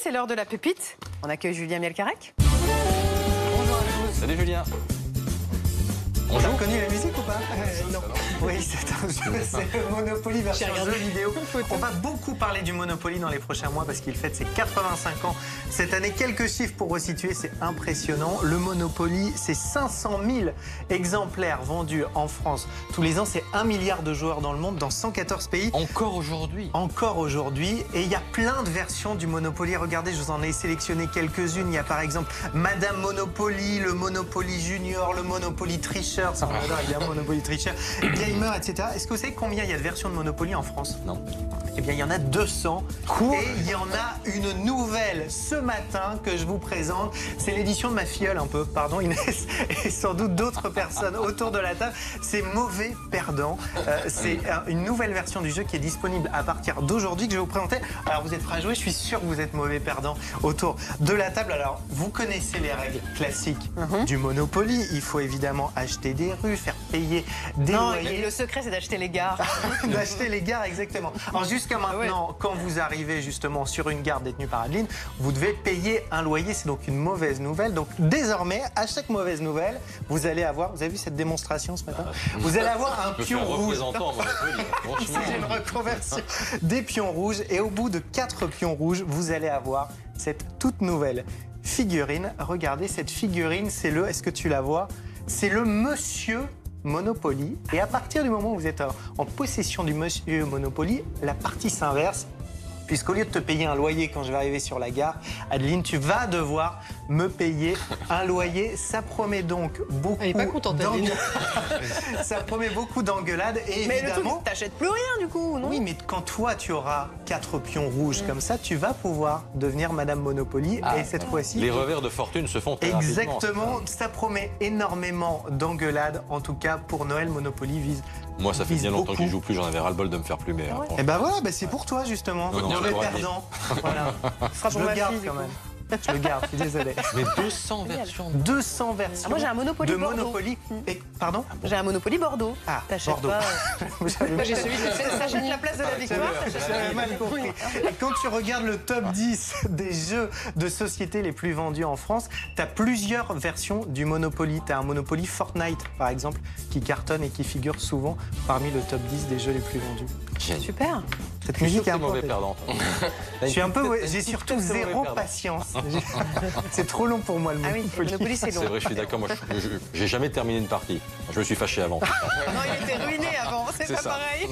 c'est l'heure de la pépite. On accueille Julien Mielcarrec. Bonjour à tous. Salut Julien. On a reconnu la musique ou pas? Non. Oui, c'est un jeu, c'est le Monopoly version jeu vidéo. On va beaucoup parler du Monopoly dans les prochains mois parce qu'il fête ses 85 ans. Cette année, quelques chiffres pour resituer, c'est impressionnant. Le Monopoly, c'est 500 000 exemplaires vendus en France. Tous les ans, c'est 1 milliard de joueurs dans le monde, dans 114 pays. Encore aujourd'hui. Encore aujourd'hui. Et il y a plein de versions du Monopoly. Regardez, je vous en ai sélectionné quelques-unes. Il y a par exemple Madame Monopoly, le Monopoly Junior, le Monopoly Tricheur. Ça, on adore, évidemment, Monopoly Tricheur. Gamer, etc. Est-ce que vous savez combien il y a de versions de Monopoly en France? Non. Eh bien, il y en a 200. Et il y en a une nouvelle ce matin que je vous présente. C'est l'édition de ma filleule un peu, pardon Inès, et sans doute d'autres personnes autour de la table. C'est Mauvais Perdant. C'est une nouvelle version du jeu qui est disponible à partir d'aujourd'hui que je vais vous présenter. Alors, vous êtes prêts à jouer? Je suis sûr que vous êtes mauvais perdant autour de la table. Alors, vous connaissez les règles classiques du Monopoly. Il faut évidemment acheter des rues, faire payer des loyers. Le secret, c'est d'acheter les gares. D'acheter les gares, exactement. Alors, jusqu'à maintenant, quand vous arrivez justement sur une gare détenue par Adeline, vous devez payer un loyer. C'est donc une mauvaise nouvelle. Donc désormais, à chaque mauvaise nouvelle, vous allez avoir, vous avez vu cette démonstration ce matin? Vous allez avoir un pion rouge. C'est une reconversion. Des pions rouges. Et au bout de 4 pions rouges, vous allez avoir cette toute nouvelle figurine. Regardez cette figurine, c'est le, est-ce que tu la vois? C'est le Monsieur Monopoly. Et à partir du moment où vous êtes en possession du Monsieur Monopoly, la partie s'inverse. Puisqu'au lieu de te payer un loyer quand je vais arriver sur la gare, Adeline, tu vas devoir me payer un loyer. Ça promet donc beaucoup d'engueulades. Ça promet beaucoup d'engueulades. Et Mais évidemment, le truc, t'achètes plus rien du coup, non? oui, mais quand toi, tu auras 4 pions rouges comme ça, tu vas pouvoir devenir Madame Monopoly. Et cette fois-ci... Les revers de fortune se font très Exactement. Ça promet énormément d'engueulades. En tout cas, pour Noël, Monopoly vise... Moi, ça fait bien longtemps que beaucoup. je joue plus, j'en avais ras-le-bol de me faire plumer. Ah ouais. Et ben voilà, c'est pour toi justement. Non, Mauvais je l'aurais perdant. Voilà. Ce sera Je pour le ma garde fille, du quand coup. même. Je le garde, je suis désolé. Mais 200 versions. 200 versions Ah, moi, j'ai un Monopoly de Bordeaux. Monopoly. Et, pardon? J'ai un Monopoly Bordeaux. Ah, T'achètes Bordeaux. pas. Moi, J'ai celui de s'achète la place de la victoire. J'avais mal compris. Et quand tu regardes le top 10 des jeux de société les plus vendus en France, tu as plusieurs versions du Monopoly. Tu as un Monopoly Fortnite, par exemple, qui cartonne et qui figure souvent parmi le top 10 des jeux les plus vendus. Super. Cette musique est un mauvais peu... perdant. Je suis un peu... J'ai surtout zéro patience. C'est trop long pour moi, le Ah oui, le Monopoly. Monopoly, c'est long. C'est vrai, je suis d'accord. Moi, j'ai jamais terminé une partie. Je me suis fâché avant. Non, il était ruiné avant, c'est pas ça. pareil.